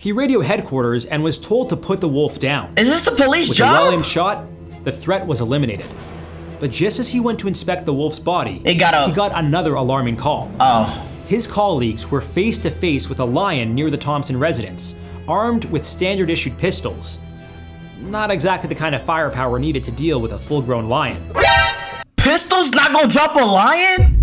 He radioed headquarters and was told to put the wolf down. Is this the police With job? a well-aimed shot, the threat was eliminated. But just as he went to inspect the wolf's body, he got another alarming call. Oh. His colleagues were face to face with a lion near the Thompson residence, armed with standard-issued pistols. Not exactly the kind of firepower needed to deal with a full-grown lion. Pistols not gonna drop a lion?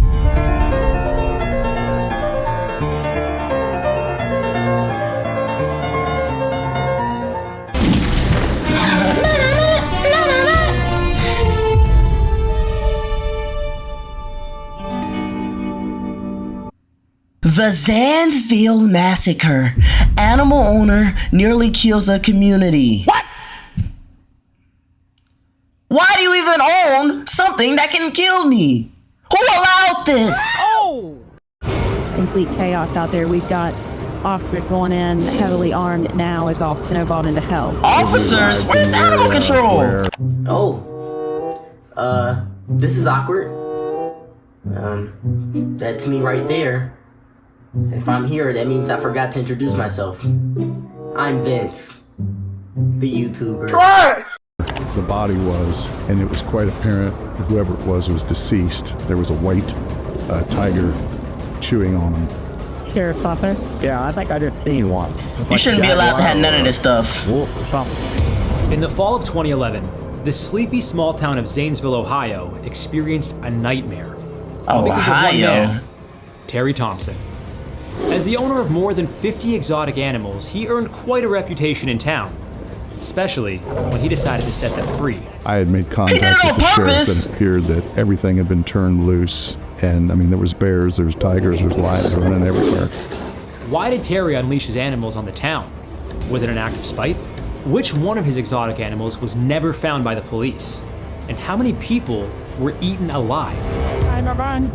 The Zanesville Massacre. Animal owner nearly kills a community. What? Why do you even own something that can kill me? Who allowed this? Oh! Complete chaos out there. We've got officers going in, heavily armed now, as all snowballed into hell. Officers? Where's animal control? Oh. This is awkward. That's me right there. If I'm here, that means I forgot to introduce myself. I'm Vince, the YouTuber. The body was, and it was quite apparent that whoever it was deceased. There was a white tiger chewing on him. Sheriff's office? Yeah, I think I just seen one. You shouldn't be allowed to have none of this stuff. In the fall of 2011, the sleepy small town of Zanesville, Ohio, experienced a nightmare. All because of one man, Terry Thompson. As the owner of more than 50 exotic animals, he earned quite a reputation in town, especially when he decided to set them free. I had made contact with the sheriff, and it appeared that everything had been turned loose. And I mean, there was bears, there was tigers, there was lions running everywhere. Why did Terry unleash his animals on the town? Was it an act of spite? Which one of his exotic animals was never found by the police? And how many people were eaten alive? Hi, Marvin.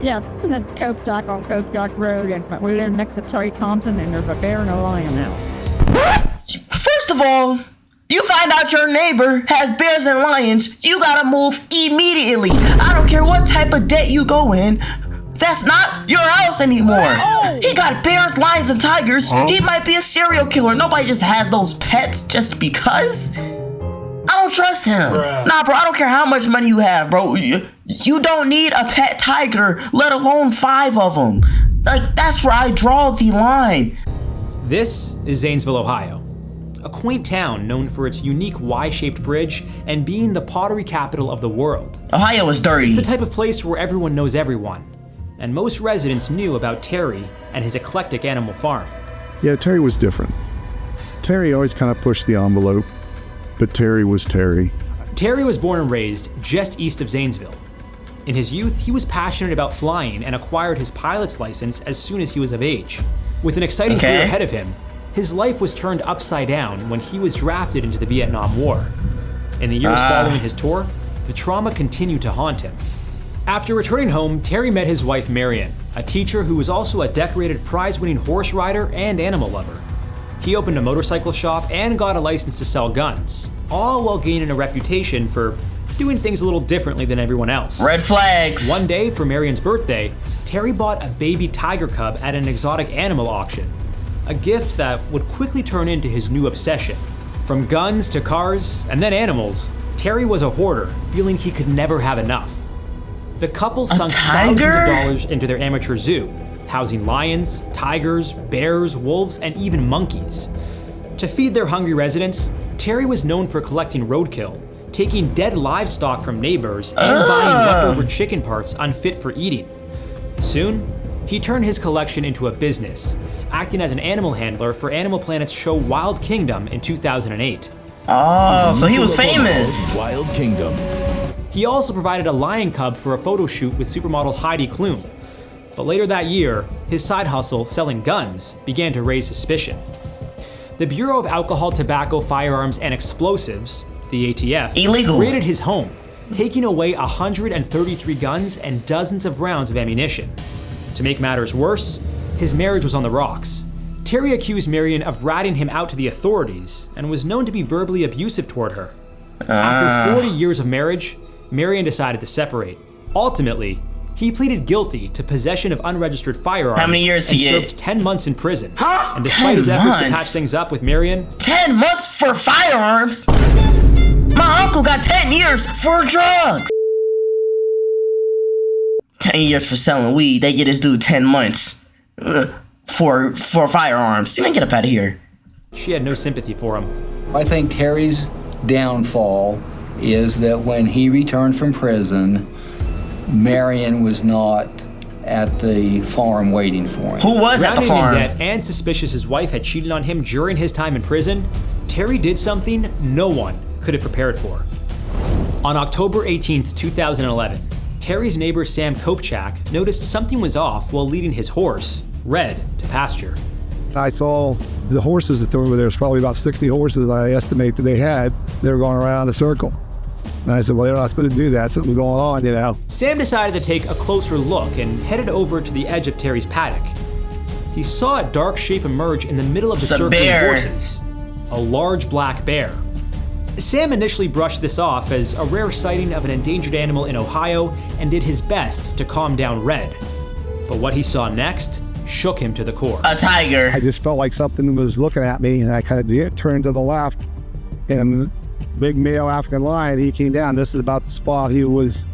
Yeah, the Coach Dock on Coach Dock Road, and we live next to Terry Thompson, and there's a bear and a lion now. First of all, you find out your neighbor has bears and lions, you gotta move immediately. I don't care what type of debt you go in. That's not your house anymore. Oh. He got bears, lions, and tigers. He might be a serial killer. Nobody just has those pets just because. I don't trust him. Nah, bro, I don't care how much money you have, bro. You don't need a pet tiger, let alone 5 of them. Like, that's where I draw the line. This is Zanesville, Ohio. A quaint town known for its unique Y-shaped bridge and being the pottery capital of the world. Ohio is dirty. It's the type of place where everyone knows everyone, and most residents knew about Terry and his eclectic animal farm. Yeah, Terry was different. Terry always kind of pushed the envelope, but Terry was Terry. Terry was born and raised just east of Zanesville. In his youth, he was passionate about flying and acquired his pilot's license as soon as he was of age. With an exciting career ahead of him, his life was turned upside down when he was drafted into the Vietnam War. In the years following his tour, the trauma continued to haunt him. After returning home, Terry met his wife Marion, a teacher who was also a decorated prize-winning horse rider and animal lover. He opened a motorcycle shop and got a license to sell guns, all while gaining a reputation for doing things a little differently than everyone else. Red flags. One day, for Marion's birthday, Terry bought a baby tiger cub at an exotic animal auction, a gift that would quickly turn into his new obsession. From guns to cars, and then animals, Terry was a hoarder, feeling he could never have enough. The couple sunk thousands of dollars into their amateur zoo, housing lions, tigers, bears, wolves, and even monkeys. To feed their hungry residents, Terry was known for collecting roadkill, taking dead livestock from neighbors, and buying leftover chicken parts unfit for eating. Soon, he turned his collection into a business, acting as an animal handler for Animal Planet's show Wild Kingdom in 2008. Oh, so he was famous. Wild Kingdom. He also provided a lion cub for a photo shoot with supermodel Heidi Klum. But later that year, his side hustle, selling guns, began to raise suspicion. The Bureau of Alcohol, Tobacco, Firearms, and Explosives, the ATF, raided his home, taking away 133 guns and dozens of rounds of ammunition. To make matters worse, his marriage was on the rocks. Terry accused Marion of ratting him out to the authorities and was known to be verbally abusive toward her. After 40 years of marriage, Marion decided to separate. Ultimately, He pleaded guilty to possession of unregistered firearms. How many years and he served get? 10 months in prison. Huh? And despite 10 his efforts to months? patch things up with Marion, 10 months for firearms? My uncle got 10 years for drugs. 10 years for selling weed. They get this dude 10 months for firearms. You ain't get up out of here. she had no sympathy for him. I think Terry's downfall is that when he returned from prison, Marion was not at the farm waiting for him. Who was at the Drowning farm? in debt and suspicious his wife had cheated on him during his time in prison, Terry did something no one could have prepared for. On October 18th, 2011, Terry's neighbor Sam Kopchak noticed something was off while leading his horse, Red, to pasture. I saw the horses that were there. Was probably about 60 horses I estimate that they had. They were going around in a circle. And I said, well, they're not supposed to do that. Something's going on, you know. Sam decided to take a closer look and headed over to the edge of Terry's paddock. He saw a dark shape emerge in the middle of the It's a circling bear. horses. A large black bear. Sam initially brushed this off as a rare sighting of an endangered animal in Ohio and did his best to calm down Red. But what he saw next shook him to the core. A tiger. I just felt like something was looking at me, and I kind of turned to the left, and big male African lion, he came down. This is about the spot he was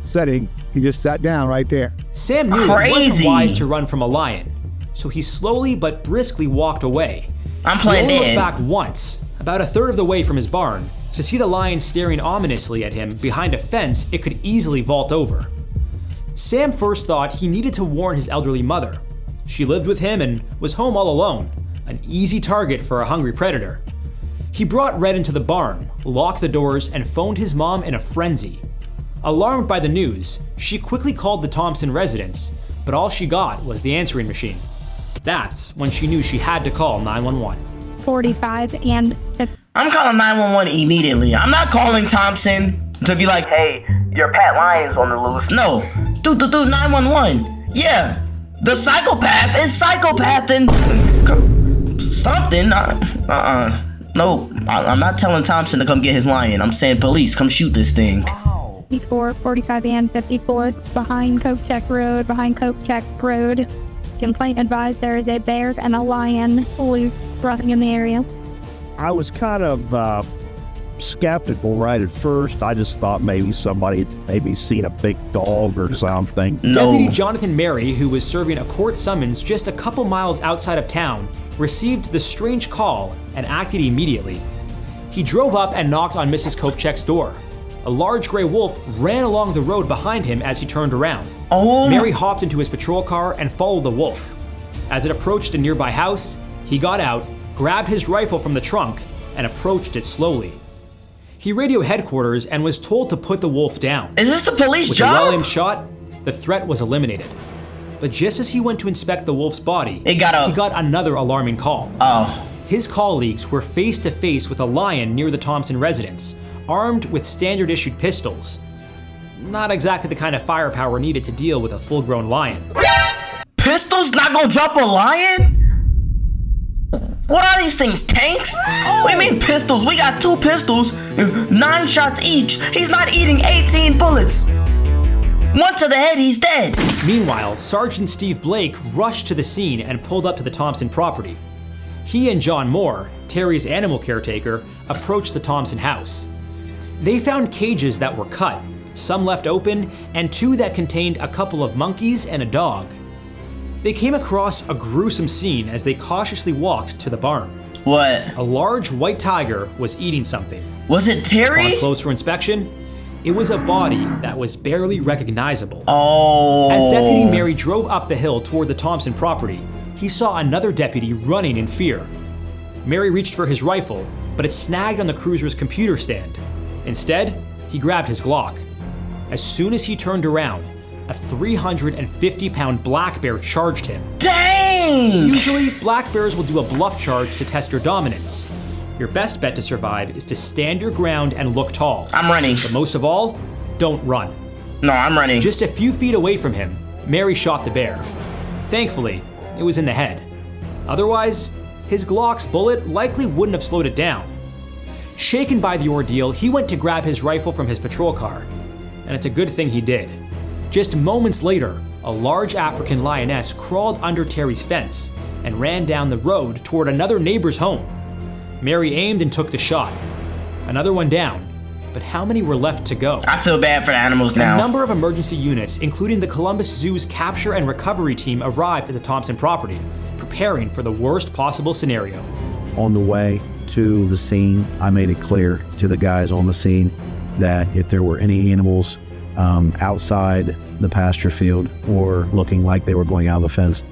setting. He just sat down right there. Sam knew it wasn't Crazy. wise to run from a lion, so he slowly but briskly walked away. I'm playing He only dead. looked back once, about a third of the way from his barn, to see the lion staring ominously at him behind a fence it could easily vault over. Sam first thought he needed to warn his elderly mother. She lived with him and was home all alone, an easy target for a hungry predator. He brought Red into the barn, locked the doors, and phoned his mom in a frenzy. Alarmed by the news, she quickly called the Thompson residence, but all she got was the answering machine. That's when she knew she had to call 911. 45 and I'm calling 911 immediately. I'm not calling Thompson to be like, hey, your pet lion's on the loose. No. Do 911. Yeah. The psychopath is psychopathing something. No, I'm not telling Thompson to come get his lion. I'm saying police, come shoot this thing. 54, 45 and 54 behind Kopchak Road. Complaint advised there is a bear and a lion loose running in the area. I was kind of skeptical right at first. I just thought maybe somebody had seen a big dog or something. No. Deputy Jonathan Mary, who was serving a court summons just a couple miles outside of town, received the strange call and acted immediately. He drove up and knocked on Mrs. Kopchak's door. A large gray wolf ran along the road behind him as he turned around. Oh, Mary hopped into his patrol car and followed the wolf. As it approached a nearby house, he got out, grabbed his rifle from the trunk, and approached it slowly. He radioed headquarters and was told to put the wolf down. is this the police With a well-aimed job? shot, the threat was eliminated. But just as he went to inspect the wolf's body, He got another alarming call. Oh, His colleagues were face to face with a lion near the Thompson residence, armed with standard-issued pistols. Not exactly the kind of firepower needed to deal with a full-grown lion. pistols not gonna drop a lion? What are these things, tanks? What do you mean pistols? We got 2 pistols, 9 shots each. He's not eating 18 bullets. 1 to the head, he's dead. Meanwhile, Sergeant Steve Blake rushed to the scene and pulled up to the Thompson property. He and John Moore, Terry's animal caretaker, approached the Thompson house. They found cages that were cut, some left open, and 2 that contained a couple of monkeys and a dog. They came across a gruesome scene as they cautiously walked to the barn. What? A large white tiger was eating something. Was it Terry? Upon closer inspection, it was a body that was barely recognizable. Oh. As Deputy Mary drove up the hill toward the Thompson property, he saw another deputy running in fear. Mary reached for his rifle, but it snagged on the cruiser's computer stand. Instead, he grabbed his Glock. As soon as he turned around, a 350-pound black bear charged him. Dang! Usually, black bears will do a bluff charge to test your dominance. Your best bet to survive is to stand your ground and look tall. I'm running. But most of all, don't run. No, I'm running. Just a few feet away from him, Mary shot the bear. Thankfully, it was in the head. Otherwise, his Glock's bullet likely wouldn't have slowed it down. Shaken by the ordeal, he went to grab his rifle from his patrol car, and it's a good thing he did. Just moments later, a large African lioness crawled under Terry's fence and ran down the road toward another neighbor's home. Mary aimed and took the shot. Another one down, but how many were left to go? I feel bad for the animals now. A number of emergency units, including the Columbus Zoo's capture and recovery team, arrived at the Thompson property, preparing for the worst possible scenario. On the way to the scene, I made it clear to the guys on the scene that if there were any animals outside the pasture field or looking like they were going out of the fence,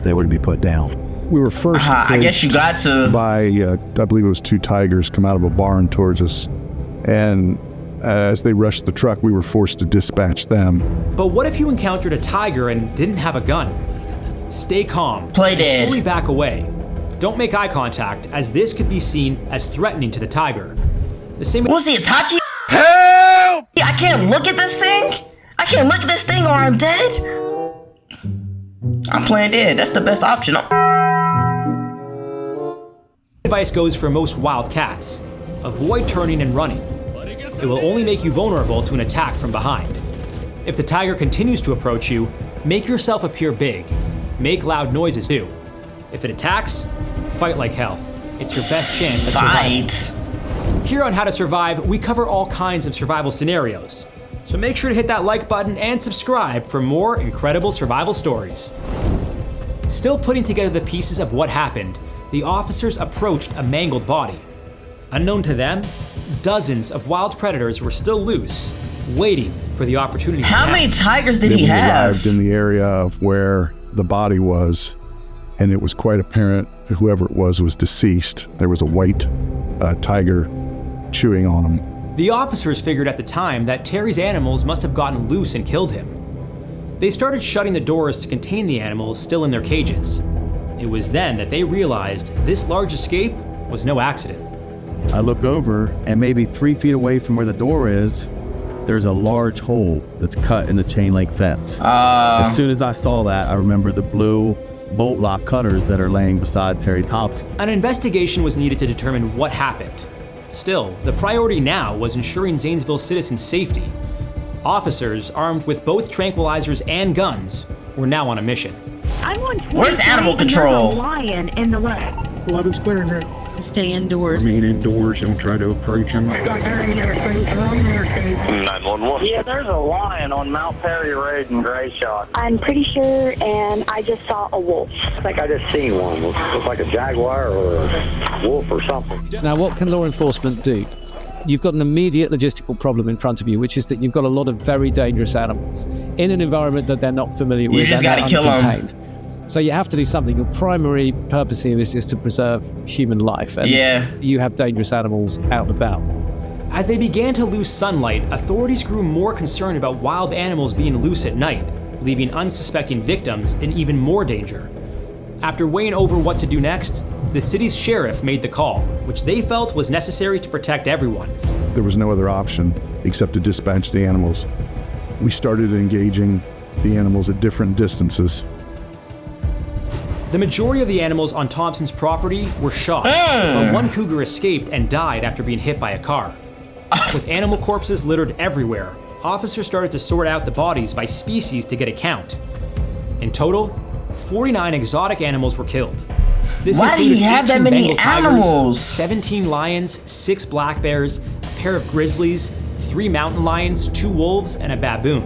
they would be put down. We were first I guess you got to. by, I believe it was 2 tigers come out of a barn towards us. And as they rushed the truck, we were forced to dispatch them. But what if you encountered a tiger and didn't have a gun? Stay calm. Play and dead. slowly back away. Don't make eye contact, as this could be seen as threatening to the tiger. The same. Was he Itachi? Help! I can't look at this thing? I can't look at this thing or I'm dead? I'm playing dead. That's the best option. Advice goes for most wild cats. Avoid turning and running. It will only make you vulnerable to an attack from behind. If the tiger continues to approach you, make yourself appear big. Make loud noises too. If it attacks, fight like hell. It's your best chance at survival. Fight. Here on How to Survive, we cover all kinds of survival scenarios. So make sure to hit that like button and subscribe for more incredible survival stories. Still putting together the pieces of what happened, the officers approached a mangled body. Unknown to them, dozens of wild predators were still loose, waiting for the opportunity to How pounce. many tigers did Then he we have? arrived in the area of where the body was, and it was quite apparent that whoever it was deceased. There was a white tiger chewing on him. The officers figured at the time that Terry's animals must have gotten loose and killed him. They started shutting the doors to contain the animals still in their cages. It was then that they realized this large escape was no accident. I look over, and maybe 3 feet away from where the door is, there's a large hole that's cut in the chain link fence. As soon as I saw that, I remember the blue bolt lock cutters that are laying beside Terry Thompson. An investigation was needed to determine what happened. Still, the priority now was ensuring Zanesville citizens' safety. Officers, armed with both tranquilizers and guns, were now on a mission. I'm on Where's 23, animal and there's control? a lion in the way. 11 square here. Stay indoors. Remain indoors. Don't try to approach him. 911. Yeah, there's a lion on Mount Perry Road in Gray Shot. I'm pretty sure, and I just saw a wolf. I think I just seen one. Looks like a jaguar or a wolf or something. Now, what can law enforcement do? You've got an immediate logistical problem in front of you, which is that you've got a lot of very dangerous animals in an environment that they're not familiar with. You just and gotta kill them. uncontained. So you have to do something. Your primary purpose here is to preserve human life. And you have dangerous animals out and about. As they began to lose sunlight, authorities grew more concerned about wild animals being loose at night, leaving unsuspecting victims in even more danger. After weighing over what to do next, the city's sheriff made the call, which they felt was necessary to protect everyone. There was no other option except to dispatch the animals. We started engaging the animals at different distances. The majority of the animals on Thompson's property were shot, but one cougar escaped and died after being hit by a car. With animal corpses littered everywhere, officers started to sort out the bodies by species to get a count. In total, 49 exotic animals were killed. This Why do you included have that 18 many Bengal tigers, animals? 17 lions, 6 black bears, a pair of grizzlies, 3 mountain lions, 2 wolves, and a baboon.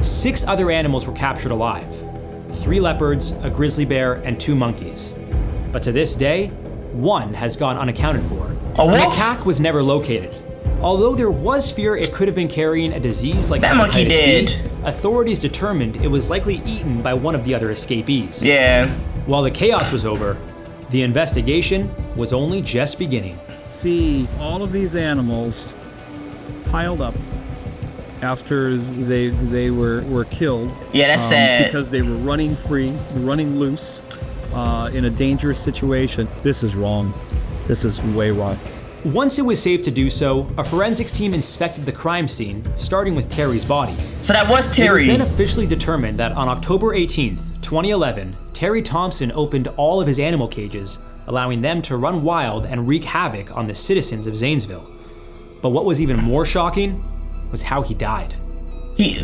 6 other animals were captured alive. 3 leopards, a grizzly bear, and 2 monkeys. But to this day, 1 has gone unaccounted for. A The wolf? macaque was never located. Although there was fear it could have been carrying a disease like That monkey hepatitis did. B, authorities determined it was likely eaten by one of the other escapees. Yeah. While the chaos was over, the investigation was only just beginning. See all of these animals piled up after they were killed. Yeah, that's sad. Because they were running free, running loose, in a dangerous situation. This is wrong. This is way wrong. Once it was safe to do so, a forensics team inspected the crime scene, starting with Terry's body. So that was Terry. It was then officially determined that on October 18th, 2011, Terry Thompson opened all of his animal cages, allowing them to run wild and wreak havoc on the citizens of Zanesville. But what was even more shocking was how he died.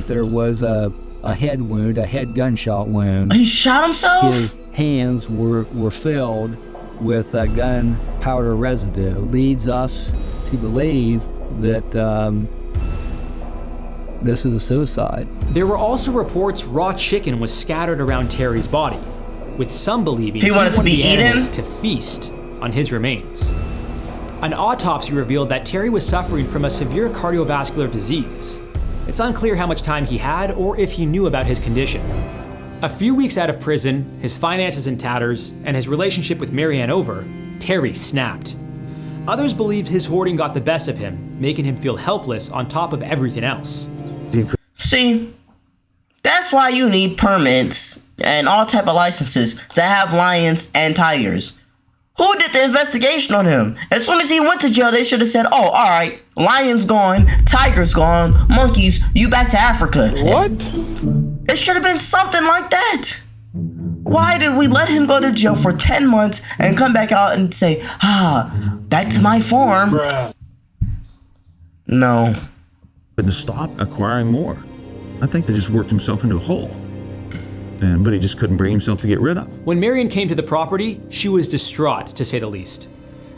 There was a head wound, a head gunshot wound. He shot himself? His hands were filled with gunpowder residue. Leads us to believe that this is a suicide. There were also reports raw chicken was scattered around Terry's body, with some believing he wanted to be eaten to feast on his remains. An autopsy revealed that Terry was suffering from a severe cardiovascular disease. It's unclear how much time he had or if he knew about his condition. A few weeks out of prison, his finances in tatters, and his relationship with Marianne over, Terry snapped. Others believed his hoarding got the best of him, making him feel helpless on top of everything else. See, that's why you need permits and all type of licenses to have lions and tigers. Who did the investigation on him? As soon as he went to jail, they should have said, oh, all right, lion's gone, tiger's gone, monkeys, you back to Africa. What? It should have been something like that. Why did we let him go to jail for 10 months and come back out and say, back to my farm? Bruh. No. Couldn't stop acquiring more. I think they just worked himself into a hole. But he just couldn't bring himself to get rid of. When Marianne came to the property, she was distraught, to say the least.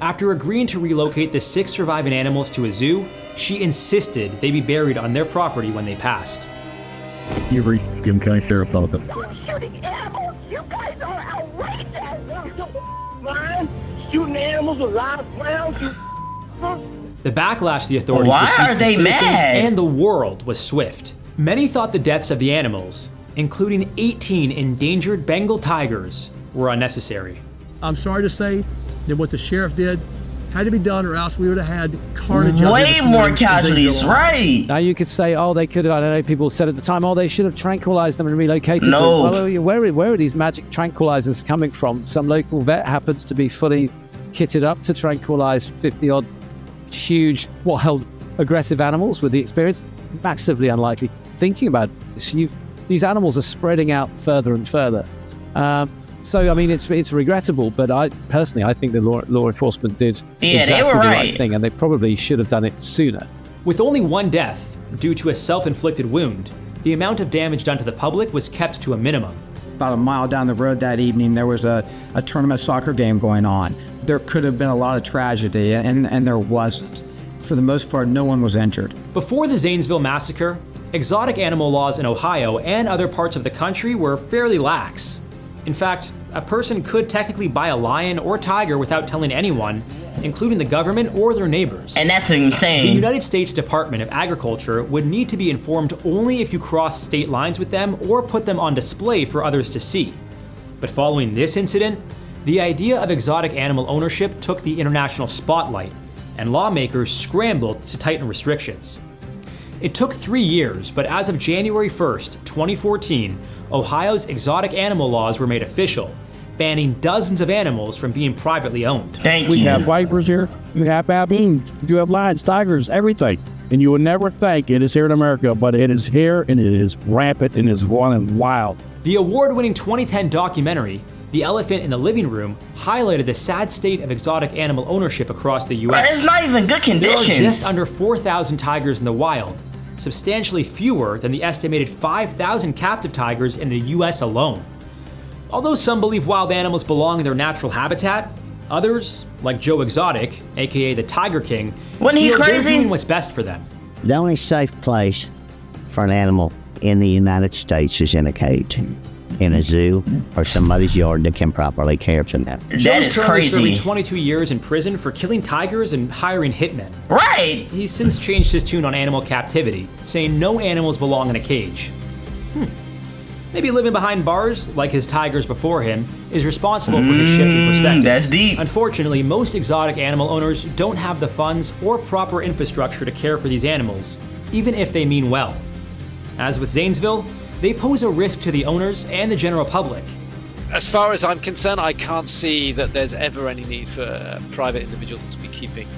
After agreeing to relocate the 6 surviving animals to a zoo, she insisted they be buried on their property when they passed. You reached Jim County Sheriff's Office. You're shooting animals! You guys are outrageous! Man, shooting animals with live rounds, you... The backlash the authorities received from citizens and the world was swift. Many thought the deaths of the animals, including 18 endangered Bengal tigers, were unnecessary. I'm sorry to say that what the sheriff did had to be done, or else we would have had carnage. Way more casualties, right? Now you could say, oh, they could have, I don't know, people said at the time, oh, they should have tranquilized them and relocated them. Well, where are these magic tranquilizers coming from? Some local vet happens to be fully kitted up to tranquilize 50-odd huge, wild, aggressive animals with the experience. Massively unlikely. Thinking about this, these animals are spreading out further and further. So, I mean, it's regrettable, but I think the law enforcement did exactly the right thing, and they probably should have done it sooner. With only one death, due to a self-inflicted wound, the amount of damage done to the public was kept to a minimum. About a mile down the road that evening, there was a tournament soccer game going on. There could have been a lot of tragedy, and there wasn't. For the most part, no one was injured. Before the Zanesville massacre, exotic animal laws in Ohio and other parts of the country were fairly lax. In fact, a person could technically buy a lion or tiger without telling anyone, including the government or their neighbors. And that's insane. The United States Department of Agriculture would need to be informed only if you crossed state lines with them or put them on display for others to see. But following this incident, the idea of exotic animal ownership took the international spotlight, and lawmakers scrambled to tighten restrictions. It took 3 years, but as of January 1st, 2014, Ohio's exotic animal laws were made official, banning dozens of animals from being privately owned. We have vipers here, we have baboons, you have lions, tigers, everything. And you would never think it is here in America, but it is here, and it is rampant, and it is running wild. The award-winning 2010 documentary, The Elephant in the Living Room, highlighted the sad state of exotic animal ownership across the U.S. But it's not even good conditions. There are just under 4,000 tigers in the wild, substantially fewer than the estimated 5,000 captive tigers in the U.S. alone. Although some believe wild animals belong in their natural habitat, others, like Joe Exotic, aka the Tiger King, feel they're doing what's best for them. The only safe place for an animal in the United States is in a cage, in a zoo, or somebody's yard that can properly care for them. Joe's currently serving 22 years in prison for killing tigers and hiring hitmen. Right! He's since changed his tune on animal captivity, saying no animals belong in a cage. Maybe living behind bars, like his tigers before him, is responsible for his shifting perspective. That's deep. Unfortunately, most exotic animal owners don't have the funds or proper infrastructure to care for these animals, even if they mean well. As with Zanesville, they pose a risk to the owners and the general public. As far as I'm concerned, I can't see that there's ever any need for a private individual to be keeping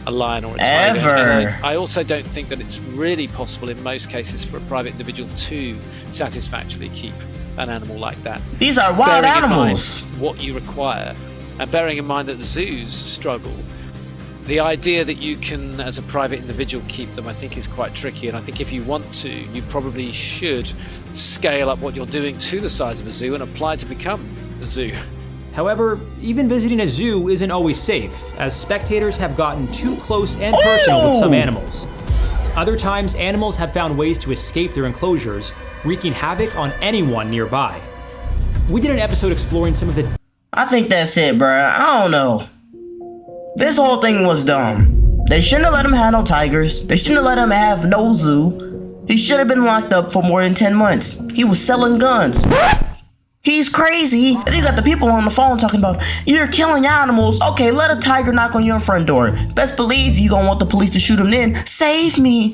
a lion or a tiger. Ever. And I also don't think that it's really possible in most cases for a private individual to satisfactorily keep an animal like that. These are wild animals. What you require, and bearing in mind that the zoos struggle The idea that you can, as a private individual, keep them, I think is quite tricky. And I think if you want to, you probably should scale up what you're doing to the size of a zoo and apply to become a zoo. However, even visiting a zoo isn't always safe, as spectators have gotten too close and personal with some animals. Other times, animals have found ways to escape their enclosures, wreaking havoc on anyone nearby. We did an episode exploring some of the... I think that's it, bruh. I don't know. This whole thing was dumb. They shouldn't have let him have no tigers. They shouldn't have let him have no zoo. He should have been locked up for more than 10 months. He was selling guns. He's crazy. And you got the people on the phone talking about, you're killing animals. Okay, let a tiger knock on your front door. Best believe you gonna want the police to shoot him then. Save me.